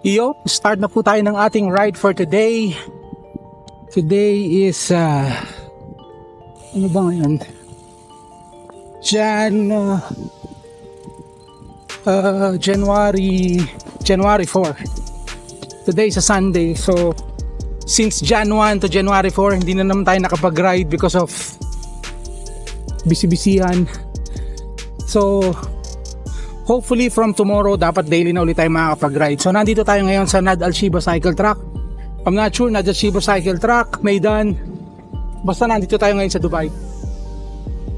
Yo, start na po tayo ng ating ride for today. Today is ano ba ngayon? January 4. Today is a Sunday, so since January 1 to January 4, hindi na naman tayo nakapag-ride because of busy-busyhan. So hopefully from tomorrow, dapat daily na ulit tayo makakapag-ride. So nandito tayo ngayon sa Nad Al Shiba Cycle Track. I'm not sure, Nad Al Shiba Cycle Track, Meydan. Basta nandito tayo ngayon sa Dubai.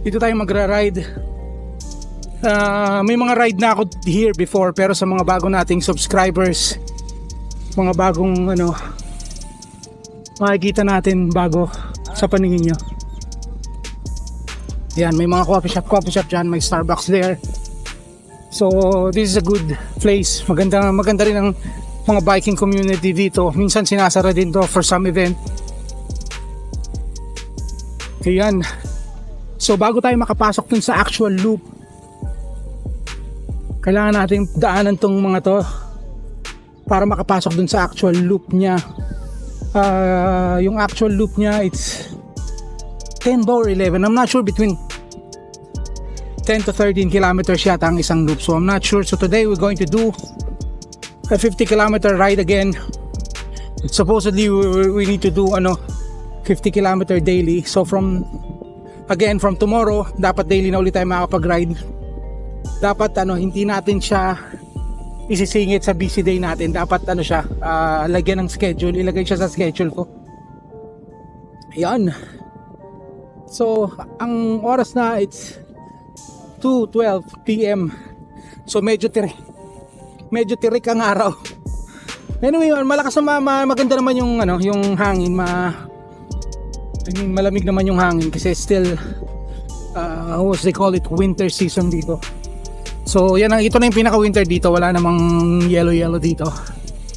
Dito tayo magra-ride. May mga ride na ako here before, pero sa mga bago nating subscribers, mga bagong makikita natin bago sa paningin nyo. Yan, may mga coffee shop dyan, may Starbucks there. So this is a good place. Maganda rin ang mga biking community dito. Minsan sinasara din to for some event. Ayan. So bago tayo makapasok dun sa actual loop, kailangan natin daanan tong mga to para makapasok dun sa actual loop niya. Yung actual loop niya, it's 10 ba or 11? I'm not sure, between 10 to 13 kilometers yata ang isang loop, so I'm not sure. So today we're going to do a 50-kilometer ride again. Supposedly we need to do 50 kilometer daily. So from tomorrow, dapat daily na ulit tayo makakapag-ride. Dapat hindi natin siya isisingit sa busy day natin. Dapat siya lagyan ng schedule, ilagay siya sa schedule ko. Ayan. So ang oras na, it's 2:12 PM. So medyo tirik ang araw. Anyway, malakas na maganda naman yung hangin, malamig naman yung hangin kasi still what they call it, winter season dito. So ito na yung pinaka winter dito, wala namang yellow dito.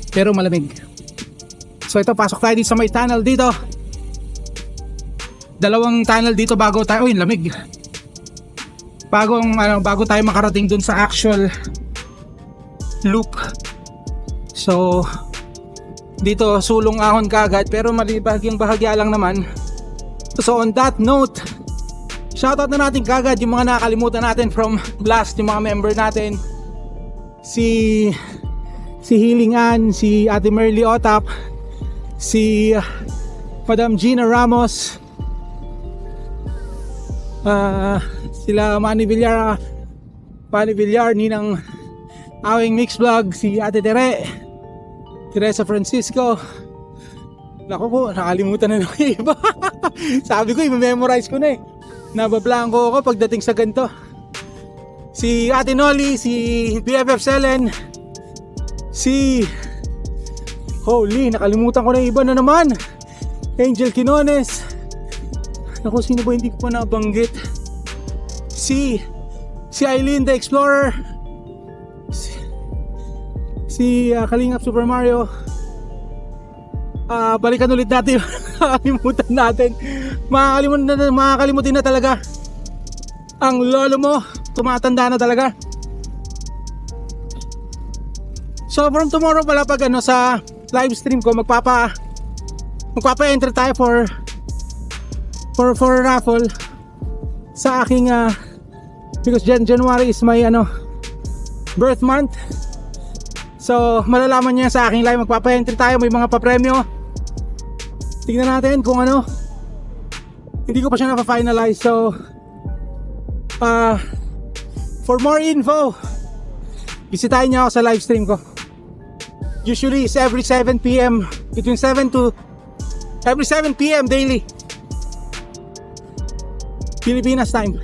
Pero malamig. So ito, pasok tayo dito sa may tunnel dito. Dalawang tunnel dito bago tayo, lamig. Bago tayo makarating dun sa actual loop. So dito sulong ahon kaagad, pero bahagyang bahagya lang naman. So on that note, shoutout na natin kaagad yung mga nakalimutan natin from last, yung mga member natin. Si Healing Ann, si Ate Merly Otap, si Madam Gina Ramos, sila Manny Villar, Ninang Awing Mix Vlog, si Ate Teresa Francisco. Naku po, nakalimutan na ng iba. Sabi ko, i-memorize ko na nabablanko ako pagdating sa ganito. Si Ate Nolly, si BFF Selen, nakalimutan ko na iba na naman. Angel Quinones. Naku, sino ba hindi ko pa nabanggit? Si Eileen the Explorer, si Kalingap Super Mario. Balikan ulit natin yung nakalimutan natin. Makakalimutin na talaga. Ang lolo mo, tumatanda na talaga. So from tomorrow pala, pag sa live stream ko, magpapa-enter tayo for raffle sa aking because January is my birth month. So malalaman niya sa aking live, magpapa-enter tayo, may mga pa-premyo. Tingnan natin kung hindi ko pa siya na-finalize. So for more info, bisitahin niyo ako sa live stream ko. Usually it's every 7 PM, every 7 PM daily, Pilipinas time.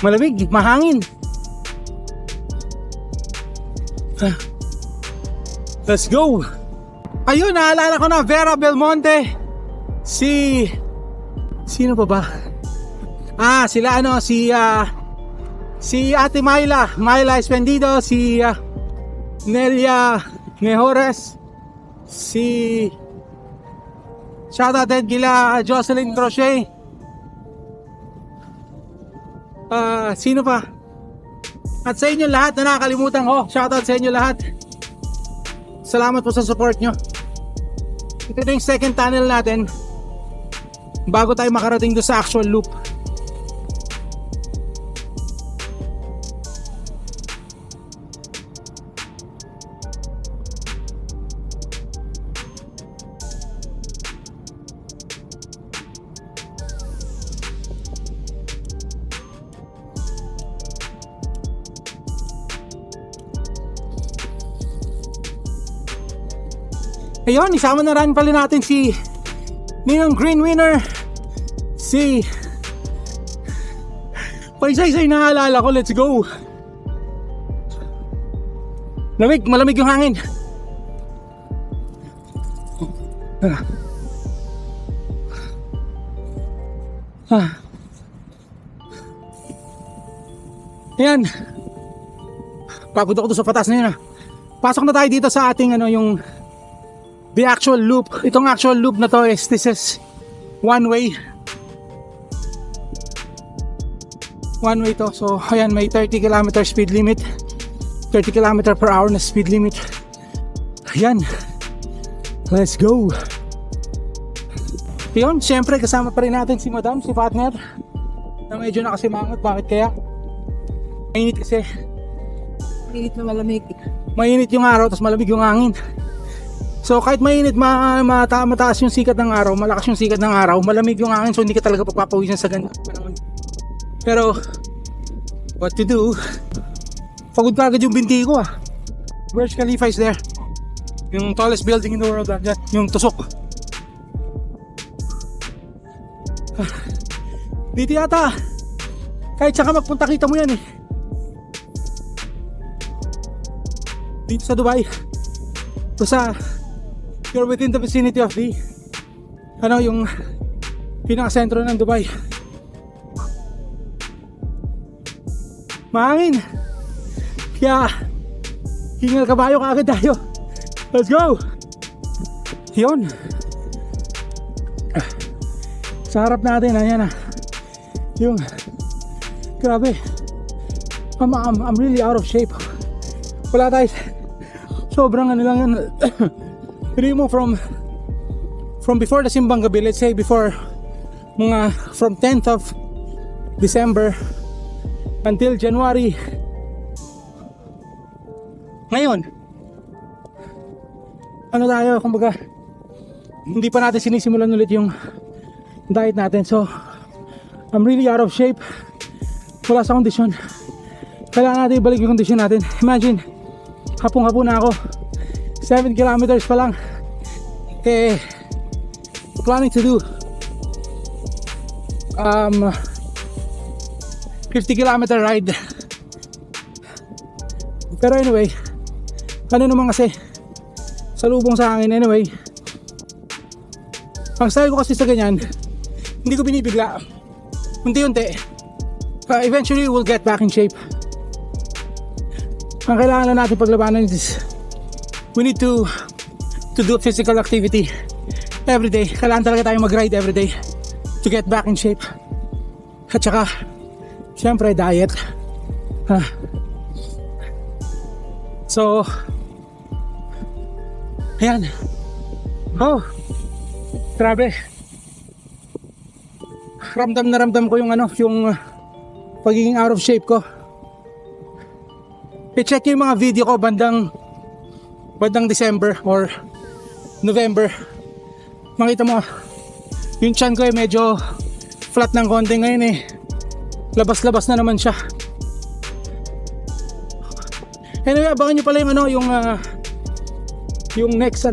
Malamig, mahangin. Let's go. Ayun, naalala ko na, Vera Belmonte. Sino pa ba? Si Ate Myla Espendido, si Nelia Mejores, shoutout din kila Jocelyn Crochet. Sino pa? At sa inyo lahat na nakakalimutan ko, shoutout sa inyo lahat. Salamat po sa support nyo. Ito na yung second tunnel natin bago tayo makarating doon sa actual loop. Ayun, isama na rin pala natin si Ninong Green Winner, si Paisay-say naalala ko. Let's go. Malamig yung hangin. Ayan, pagod ako sa patas na yun. Pasok na tayo dito sa ating yung the actual loop. Itong actual loop na to is, this is one way to. So ayan, may 30 km speed limit, 30 km per hour na speed limit. Ayan, let's go. Yun, syempre kasama pa rin natin si Madam, si partner, na medyo nakasimangot. Bakit kaya? Mainit kasi. Mainit na malamig. Mainit yung araw, tapos malamig yung hangin. So kahit mainit, mataas yung sikat ng araw, malakas yung sikat ng araw, malamig yung hangin, so hindi ka talaga pagpapawisan sa ganyan. Pero what to do? Pagod ka agad yung binti ko. Burj Khalifa is there, yung tallest building in the world. Dyan, yung tusok. Dito yata, kahit saan ka magpunta kita mo yan dito sa Dubai. Basta you're within the vicinity of the yung pinaka-sentro ng Dubai. Mahangin, kaya hingal kabayo kaagad tayo. Let's go. Yun, sa harap natin, ayan yung grabe. I'm really out of shape. Wala tayo, sobrang lang yan. Remove from before the simbang gabi, let's say before mga from 10th of December until January ngayon, tayo, kumbaga hindi pa natin sinisimulan ulit yung diet natin. So I'm really out of shape, wala sa kondisyon. Kailangan natin ibalik yung kondisyon natin. Imagine, hapong-hapon na ako, 7 kilometers pa lang, planning to do 50 kilometer ride. Pero anyway, naman kasi salubong sa akin. Anyway, ang style ko kasi sa ganyan, hindi ko binibigla, unti-unti. Eventually we'll get back in shape. Ang kailangan lang natin paglabanan is we need to do physical activity every day. Kailangan talaga tayong mag-ride every day to get back in shape. At saka syempre diet. So ayan. Oh, grabe. Ramdam ko yung yung pagiging out of shape ko. I-check yung mga video ko bandang December or November. Makita mo yung tiyan ko medyo flat ng konti. Ngayon labas-labas na naman siya. Anyway, abangan nyo pala yung next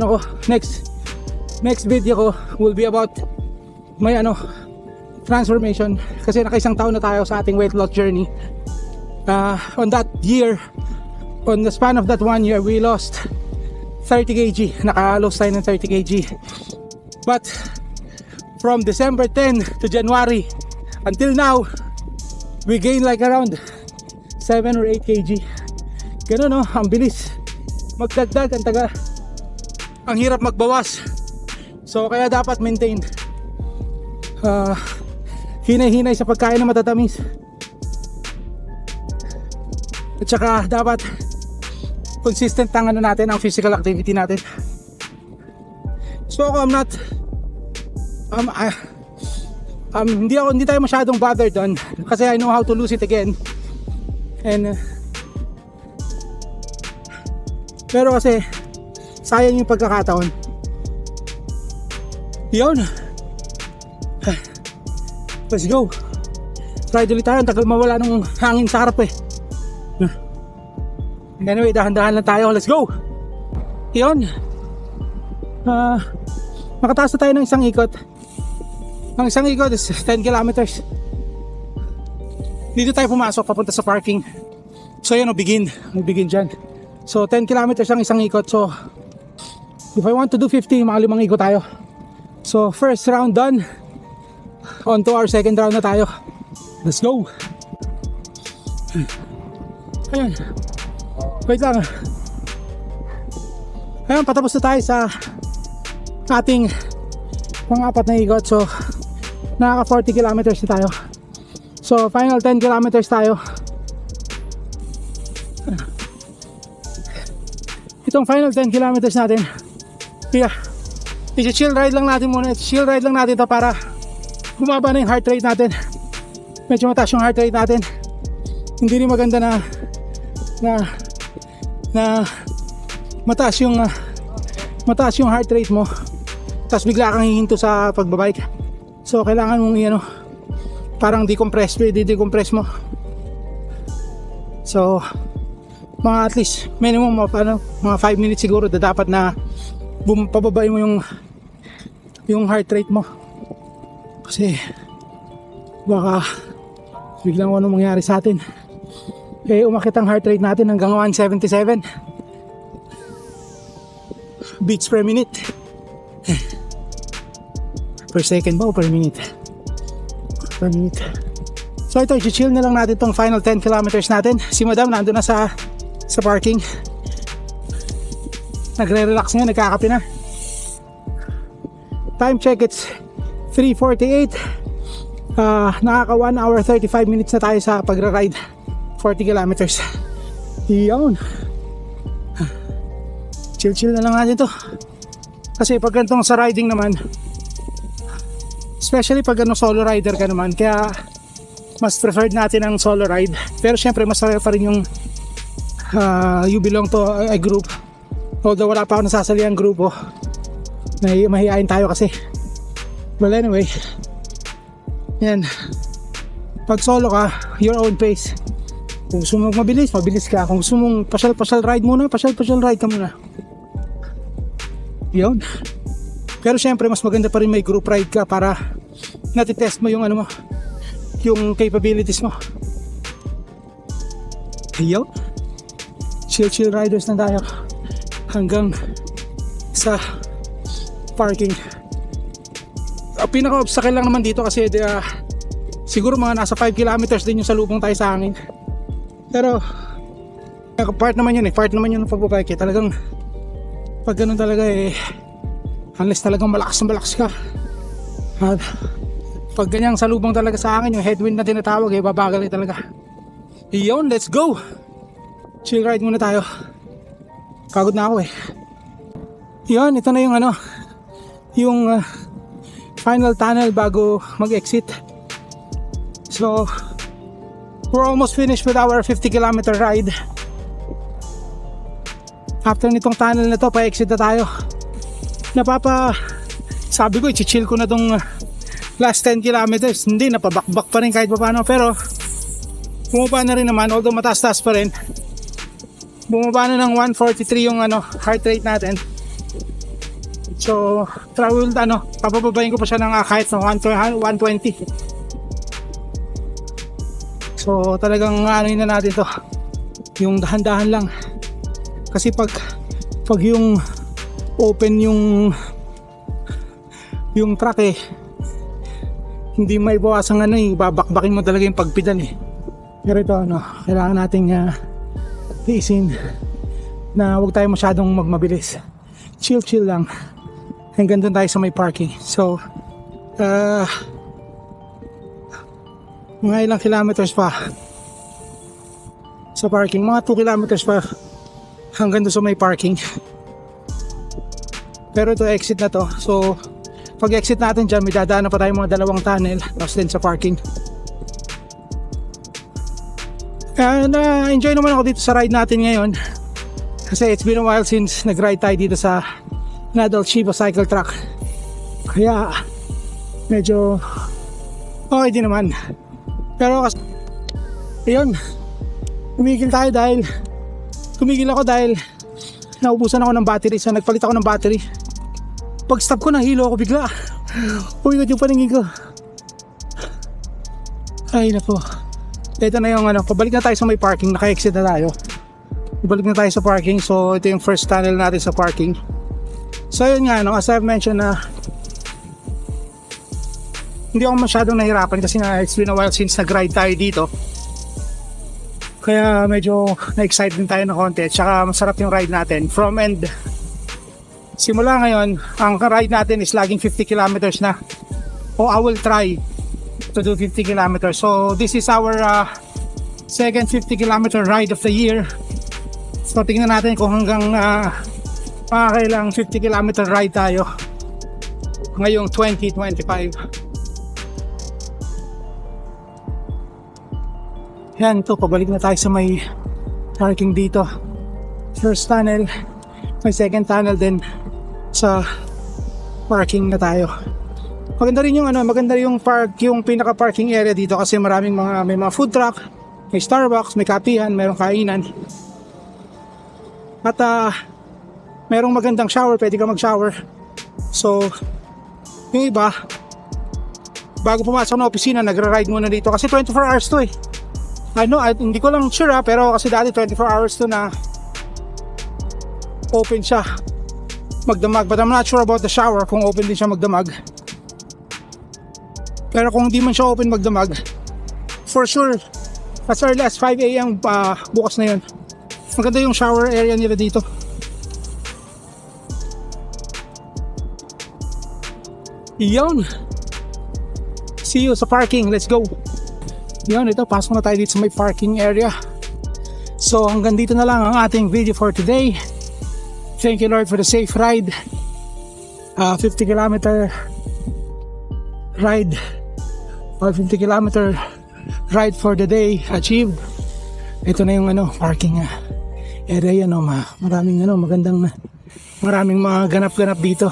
video ko will be about my transformation. Kasi nakaisang taon na tayo sa ating weight loss journey. On that year, on the span of that 1 year, we lost 30 kg. Naka-lose tayo ng 30 kg. But from December 10 to January until now, we gained like around 7 or 8 kg. Ganun ang bilis magdagdag, ang hirap magbawas. So kaya dapat maintain, hinay-hinay sa pagkain na matatamis. At saka dapat consistent ang ano natin, ang physical activity natin. So ako hindi tayo masyadong bothered doon kasi I know how to lose it again. And pero kasi sayang yung pagkakataon. Yun. Let's go. Ride ulit tayo. Ang tagal mawala ng hangin sa harap eh. Anyway, dahan-dahan lang tayo. Let's go. Yun. Makataas na tayo ng isang ikot. Ang isang ikot is 10 kilometers. Dito tayo pumasok papunta sa parking. So yun, mag-begin dyan. So 10 kilometers ang isang ikot. So if I want to do 50, mga 5 ikot tayo. So first round done. On to our second round na tayo. Let's go. Ayan. Wait lang. Ayan, patapos na tayo sa ating pang-apat na ikot. So nakaka 40 kilometers na tayo. So final 10 kilometers tayo. Itong final 10 kilometers natin, i-chill ride lang natin muna. Chill ride lang natin ito para bumaba na yung heart rate natin. Medyo mataas yung heart rate natin. Hindi rin maganda na mataas yung heart rate mo tapos bigla kang hihinto sa pagbabike. So kailangan mong parang decompress mo. So mga at least minimum mga 5 minutes siguro dapat na pababain mo yung heart rate mo. Kasi baka biglang ano mangyari sa atin. Umakit ang heart rate natin hanggang 177 beats per minute. Per second ba o per minute? Per minute. So ito, i-chill na lang natin tong final 10 kilometers natin. Si Madam nandun na sa parking. Nagre-relax nga, nagkakape na. Time check, it's 3:48. Nakaka 1 hour 35 minutes na tayo sa pagra-ride 40 kilometers. Iyon. Chill na lang natin to. Kasi pag ganitong sa riding naman, especially pag solo rider ka naman, kaya mas preferred natin ang solo ride. Pero syempre mas pa rin yung you belong to a group. Although wala pa ako nasasali ang grupo, mahihain tayo kasi. Well anyway, yan. Pag solo ka, your own pace. Kung gusto mong mabilis ka. Kung gusto mong pasyal ride muna, pasyal ride ka muna. Yun. Pero syempre mas maganda pa rin may group ride ka para natitest mo yung yung capabilities mo. Yun. Chill riders na tayo hanggang sa parking. Pinaka-obstacle lang naman dito kasi siguro mga nasa 5 kilometers din yung salubong tayo sa hangin. Pero part naman yun ng pagbabike. Talagang pag ganun talaga unless talagang malakas ka, at pag ganyang salubong talaga sa hangin, yung headwind na tinatawag, babagal talaga. Iyon, let's go. Chill ride muna tayo. Pagod na ako Iyon, ito na yung final tunnel bago mag-exit. So we're almost finished with our 50 kilometer ride. After nitong tunnel na to, pa-exit na tayo. Sabi ko, i-chill ko na tong last 10 kilometers. Hindi, napabakbak pa rin kahit paano. Pero bumaba na rin naman, although mataas-taas pa rin. Bumaba na ng 143 yung heart rate natin. So papababayin ko pa siya ng kahit ng 120. So talagang na natin to, yung dahan-dahan lang. Kasi pag yung open yung track hindi may bawasan babakbakin mo talaga yung pagpedal Pero ito kailangan nating tiisin na huwag tayo masyadong magmabilis. Chill lang hanggang doon tayo sa may parking. So mga ilang kilometers pa. sa parking. Mga 2 kilometers pa hanggang doon sa may parking. Pero ito exit na to. So pag exit natin dyan, may dadaanan pa tayo mga 2 tunnel tapos din sa parking. And enjoy naman ako dito sa ride natin ngayon. Kasi it's been a while since nag-ride tayo dito sa Nadal Shiba Cycle Track. Kaya medyo okay din naman. Pero kasi ayun, tumigil ako dahil naubusan ako ng battery. So nagpalit ako ng battery. Pag stop ko, nahilo ako bigla. Umigot yung paningin ko. Ay nako. Ito na yung pabalik na tayo sa may parking. Naka-exit na tayo. Balik na tayo sa parking. So ito yung first tunnel natin sa parking. So yun nga, as I've mentioned na hindi ako masyadong nahirapan kasi nga it's been a while since nag-ride tayo dito. Kaya medyo na-excite din tayo na konti. Tsaka masarap yung ride natin. From end, simula ngayon, ang ride natin is laging 50 kilometers na. I will try to do 50 kilometers. So this is our second 50 kilometer ride of the year. So tingnan natin kung hanggang makakailang 50 kilometer ride tayo ngayong 2025. Yan, ito, pabalik na tayo sa may parking dito. First tunnel, may second tunnel din sa parking na tayo. Maganda rin yung yung pinaka parking area dito kasi may mga food truck, may Starbucks, may kapihan, mayroong kainan. At mayroong magandang shower, pwede ka mag-shower. So, yung iba, bago pumasok na opisina, nagra-ride muna dito kasi 24 hours to eh. Hindi ko lang sure pero kasi dati 24 hours to na open siya magdamag, but I'm not sure about the shower kung open din siya magdamag. Pero kung hindi man siya open magdamag, for sure as early as 5 AM bukas na yun. Maganda yung shower area nila dito. Yun, see you sa parking, let's go. Yun, ito, pasok na tayo dito sa may parking area. So hanggang dito na lang ang ating video for today. Thank you Lord for the safe ride. 50 kilometer ride, 50 kilometer ride for the day achieved. Ito na yung parking area yan. Maraming maraming mga ganap-ganap dito.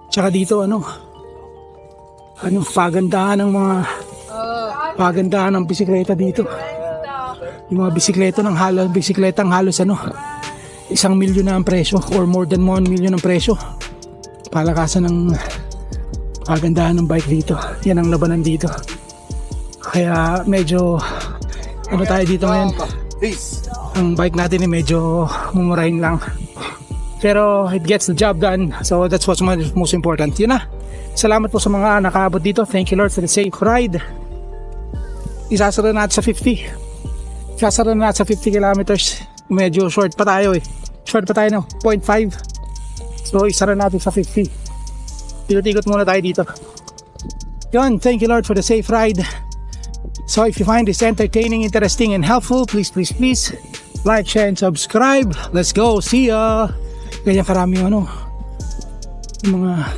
Tsaka dito pagandahan ng bisikleta dito. Yung mga bisikletang halos 1 milyon na ang presyo or more than 1 million ang presyo. Palakasan ng pagandahan ng bike dito. Yan ang labanan dito. Kaya medyo tayo dito ngayon. Ang bike natin medyo mumurahin lang. Pero it gets the job done. So that's what's most important. Yun na. Salamat po sa mga nakaabot dito. Thank you Lord for the safe ride. Isasara natin sa 50 kilometers. Medyo short pa tayo short pa tayo 0.5. so isara natin sa 50. Ikot muna tayo dito. Yun, thank you Lord for the safe ride. So if you find this entertaining, interesting and helpful, please like, share and subscribe. Let's go, see ya. Ganyan karami yung mga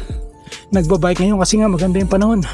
nagbabike ngayon kasi nga maganda yung panahon.